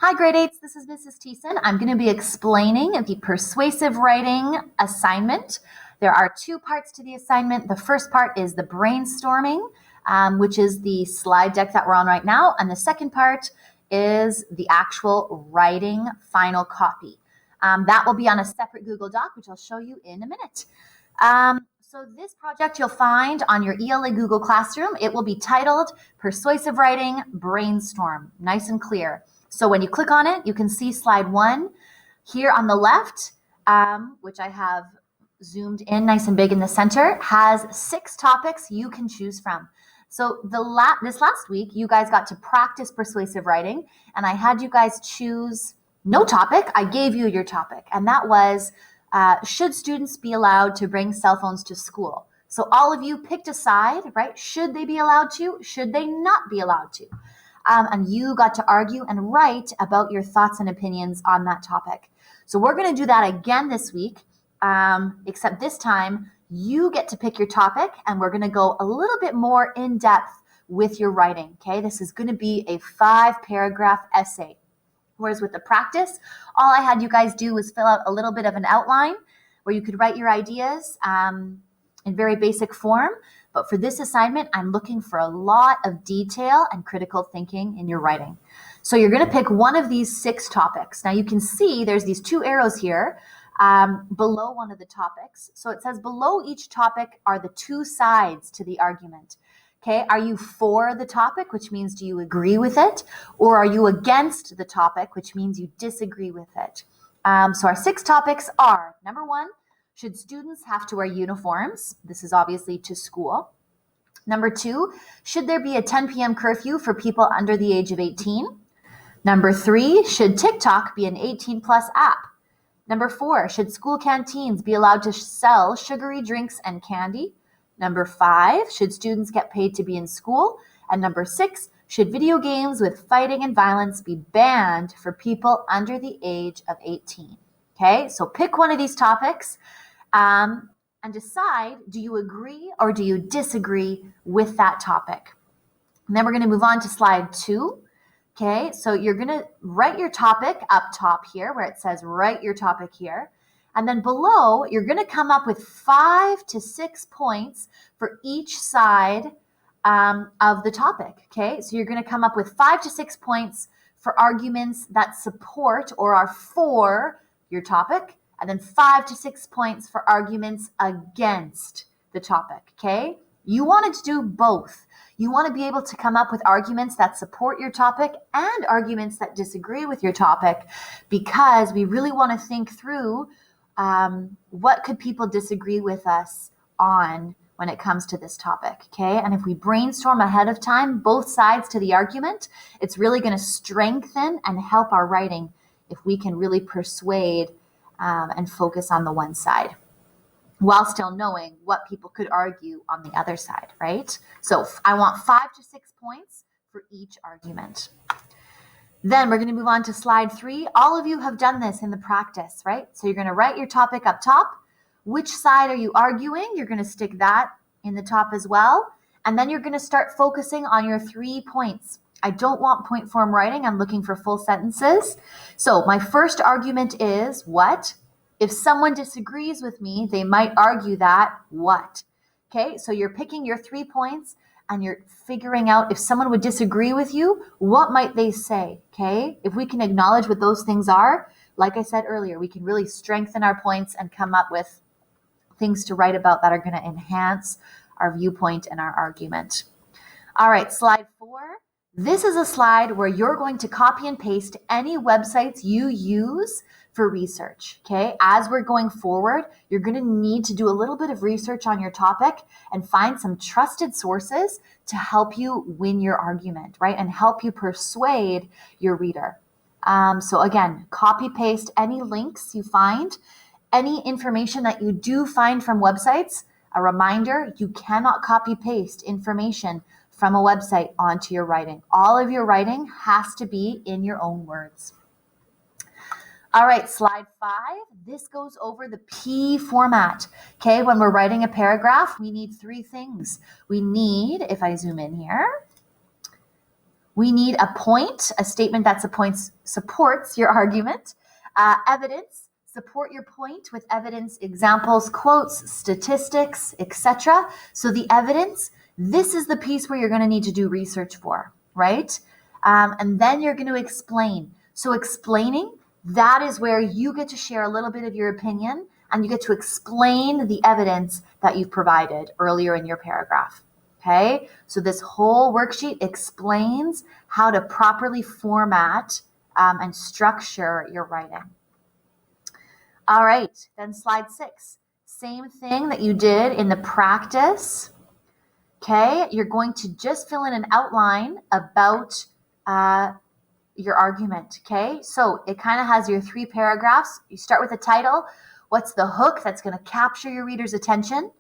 Hi, grade 8s. This is Mrs. Thiessen. I'm going to be explaining the persuasive writing assignment. There are two parts to the assignment. The first part is the brainstorming, which is the slide deck that we're on right now. And the second part is the actual writing final copy. That will be on a separate Google Doc, which I'll show you in a minute. So this project you'll find on your ELA Google Classroom. It will be titled Persuasive Writing Brainstorm. Nice and clear. So when you click on it, you can see slide 1 here on the left, which I have zoomed in nice and big in the center, has 6 topics you can choose from. So this last week, you guys got to practice persuasive writing, and I had you guys choose no topic. I gave you your topic, and that was, should students be allowed to bring cell phones to school? So all of you picked a side, right? Should they be allowed to? Should they not be allowed to? And you got to argue and write about your thoughts and opinions on that topic. So we're going to do that again this week, except this time you get to pick your topic, and we're going to go a little bit more in depth with your writing, okay? This is going to be a 5-paragraph essay. Whereas with the practice, all I had you guys do was fill out a little bit of an outline where you could write your ideas in very basic form. But for this assignment, I'm looking for a lot of detail and critical thinking in your writing. So you're going to pick one of these 6 topics. Now you can see there's these 2 arrows here below one of the topics. So it says below each topic are the 2 sides to the argument. Okay, are you for the topic, which means do you agree with it? Or are you against the topic, which means you disagree with it? So our 6 topics are, number 1, should students have to wear uniforms? This is obviously to school. Number 2, should there be a 10 p.m. curfew for people under the age of 18? Number 3, should TikTok be an 18-plus app? Number 4, should school canteens be allowed to sell sugary drinks and candy? Number 5, should students get paid to be in school? And number 6, should video games with fighting and violence be banned for people under the age of 18? Okay, so pick one of these topics and decide, do you agree or do you disagree with that topic? And then we're going to move on to slide 2. Okay, so you're going to write your topic up top here where it says write your topic here. And then below, you're going to come up with 5 to 6 points for each side of the topic. Okay, so you're going to come up with 5 to 6 points for arguments that support or are for your topic, and then 5 to 6 points for arguments against the topic. Okay, you wanted to do both. You want to be able to come up with arguments that support your topic and arguments that disagree with your topic, because we really want to think through what could people disagree with us on when it comes to this topic, okay? And if we brainstorm ahead of time, both sides to the argument, it's really going to strengthen and help our writing if we can really persuade and focus on the one side while still knowing what people could argue on the other side, right? So I want 5 to 6 points for each argument. Then we're going to move on to slide 3. All of you have done this in the practice, right? So you're going to write your topic up top. Which side are you arguing? You're going to stick that in the top as well. And then you're going to start focusing on your 3 points. I don't want point form writing. I'm looking for full sentences. So my first argument is what? If someone disagrees with me, they might argue that what? Okay, so you're picking your 3 points and you're figuring out if someone would disagree with you, what might they say, okay? If we can acknowledge what those things are, like I said earlier, we can really strengthen our points and come up with things to write about that are going to enhance our viewpoint and our argument. All right, slide 4. This is a slide where you're going to copy and paste any websites you use for research, okay? As we're going forward, you're going to need to do a little bit of research on your topic and find some trusted sources to help you win your argument, right? And help you persuade your reader. So again, copy paste any links you find, any information that you do find from websites. A reminder, you cannot copy paste information from a website onto your writing. All of your writing has to be in your own words. All right, slide 5. This goes over the P format. Okay, when we're writing a paragraph, we need 3 things. We need, if I zoom in here, We need a point, a statement that supports your argument. Evidence, support your point with evidence, examples, quotes, statistics, etc. So the evidence, this is the piece where you're going to need to do research for, right? And then you're going to explain. So explaining, that is where you get to share a little bit of your opinion and you get to explain the evidence that you've provided earlier in your paragraph. Okay, so this whole worksheet explains how to properly format and structure your writing. All right, then slide 6. Same thing that you did in the practice. Okay, you're going to just fill in an outline about your argument. Okay, so it kind of has your 3 paragraphs. You start with a title. What's the hook that's going to capture your reader's attention?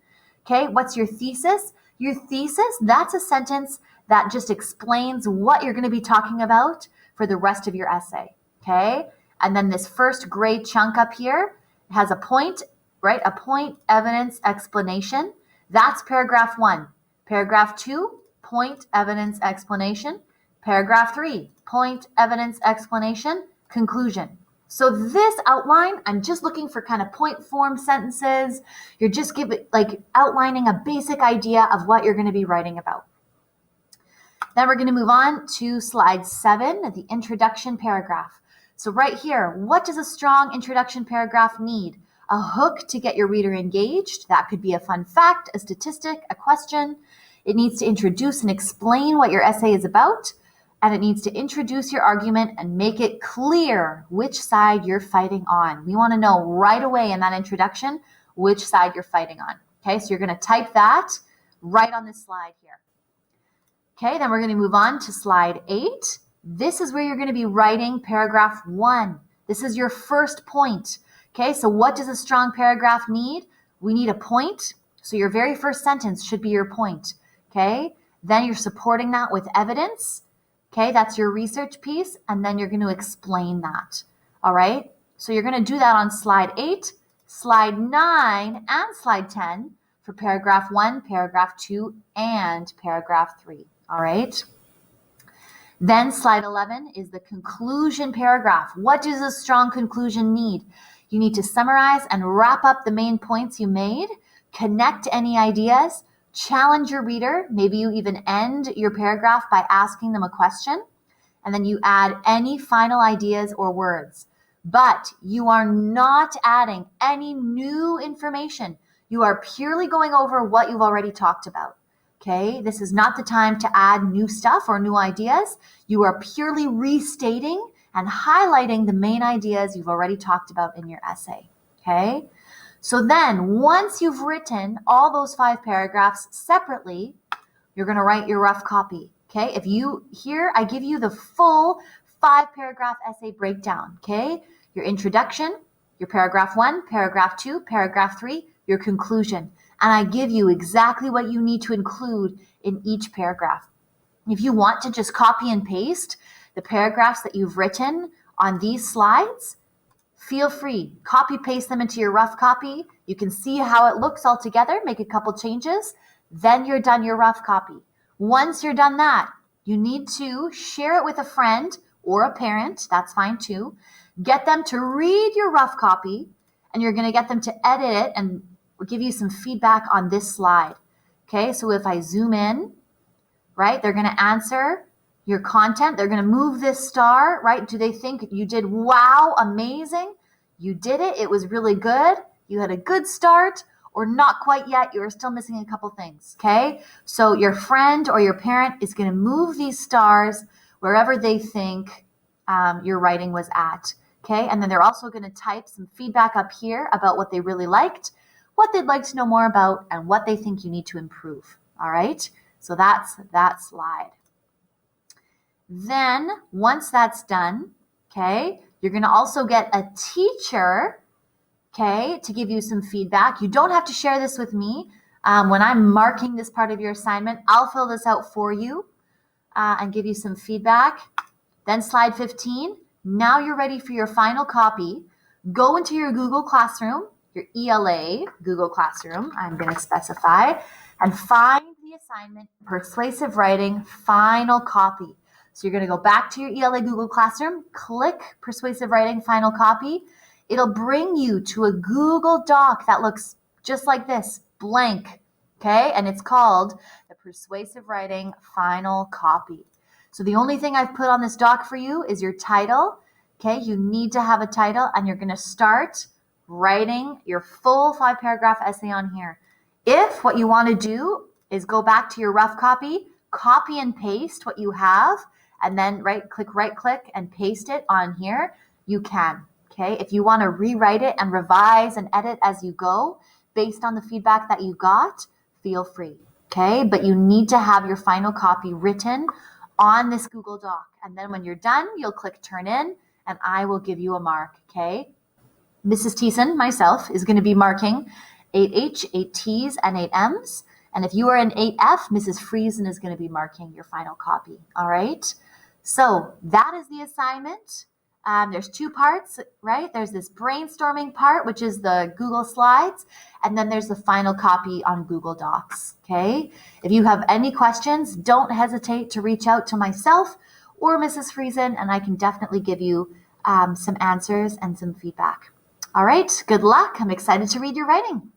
Okay, what's your thesis? Your thesis, that's a sentence that just explains what you're going to be talking about for the rest of your essay. Okay, and then this first gray chunk up here has a point, right? A point, evidence, explanation. That's paragraph 1. Paragraph 2, point, evidence, explanation. Paragraph 3, point, evidence, explanation, conclusion. So this outline, I'm just looking for kind of point form sentences. You're just outlining a basic idea of what you're going to be writing about. Then we're going to move on to slide 7, the introduction paragraph. So right here, what does a strong introduction paragraph need? A hook to get your reader engaged. That could be a fun fact, a statistic, a question. It needs to introduce and explain what your essay is about. And it needs to introduce your argument and make it clear which side you're fighting on. We want to know right away in that introduction which side you're fighting on. Okay, so you're going to type that right on this slide here. Okay, then we're going to move on to slide 8. This is where you're going to be writing paragraph 1. This is your first point. Okay, so what does a strong paragraph need? We need a point. So your very first sentence should be your point. Okay, then you're supporting that with evidence. Okay, that's your research piece, and then you're going to explain that. All right, so you're going to do that on slide 8, slide 9, and slide 10 for paragraph 1, paragraph 2, and paragraph 3. All right. Then slide 11 is the conclusion paragraph. What does a strong conclusion need? You need to summarize and wrap up the main points you made, connect any ideas, challenge your reader. Maybe you even end your paragraph by asking them a question, and then you add any final ideas or words. But you are not adding any new information. You are purely going over what you've already talked about. Okay, this is not the time to add new stuff or new ideas. You are purely restating and highlighting the main ideas you've already talked about in your essay. Okay. So then once you've written all those 5 paragraphs separately, you're going to write your rough copy. Okay. I give you the full 5 paragraph essay breakdown. Okay. Your introduction, your paragraph 1, paragraph 2, paragraph 3, your conclusion. And I give you exactly what you need to include in each paragraph. If you want to just copy and paste the paragraphs that you've written on these slides, feel free. Copy paste them into your rough copy. You can see how it looks all together, make a couple changes, then you're done your rough copy. Once you're done that, you need to share it with a friend or a parent, that's fine too. Get them to read your rough copy, and you're going to get them to edit it and give you some feedback on this slide. Okay, so if I zoom in, right, they're going to answer your content. They're going to move this star, right? Do they think you did, wow, amazing? You did it. It was really good. You had a good start, or not quite yet. You are still missing a couple things. Okay, so your friend or your parent is going to move these stars wherever they think your writing was at. Okay, and then they're also going to type some feedback up here about what they really liked, what they'd like to know more about, and what they think you need to improve. All right, so that's that slide. Then once that's done, okay, you're going to also get a teacher, okay, to give you some feedback. You don't have to share this with me. When I'm marking this part of your assignment, I'll fill this out for you and give you some feedback. Then slide 15, now you're ready for your final copy. Go into your Google Classroom, your ELA Google Classroom, I'm going to specify, and find the assignment, Persuasive Writing, final copy. So you're going to go back to your ELA Google Classroom, click Persuasive Writing Final Copy. It'll bring you to a Google Doc that looks just like this, blank, okay? And it's called the Persuasive Writing Final Copy. So the only thing I've put on this doc for you is your title, okay? You need to have a title, and you're going to start writing your full 5-paragraph essay on here. If what you want to do is go back to your rough copy and paste what you have, and then right click and paste it on here, you can. Okay, if you want to rewrite it and revise and edit as you go based on the feedback that you got, feel free. Okay, but you need to have your final copy written on this Google Doc. And then when you're done, you'll click turn in and I will give you a mark. Okay, Mrs. Thiessen, myself, is going to be marking 8H, 8 T's, and 8 M's. And if you are an 8F, Mrs. Friesen is going to be marking your final copy. All right, so that is the assignment. There's 2 parts, right? There's this brainstorming part, which is the Google Slides, and then there's the final copy on Google Docs, okay? If you have any questions, don't hesitate to reach out to myself or Mrs. Friesen, and I can definitely give you some answers and some feedback. All right, good luck. I'm excited to read your writing.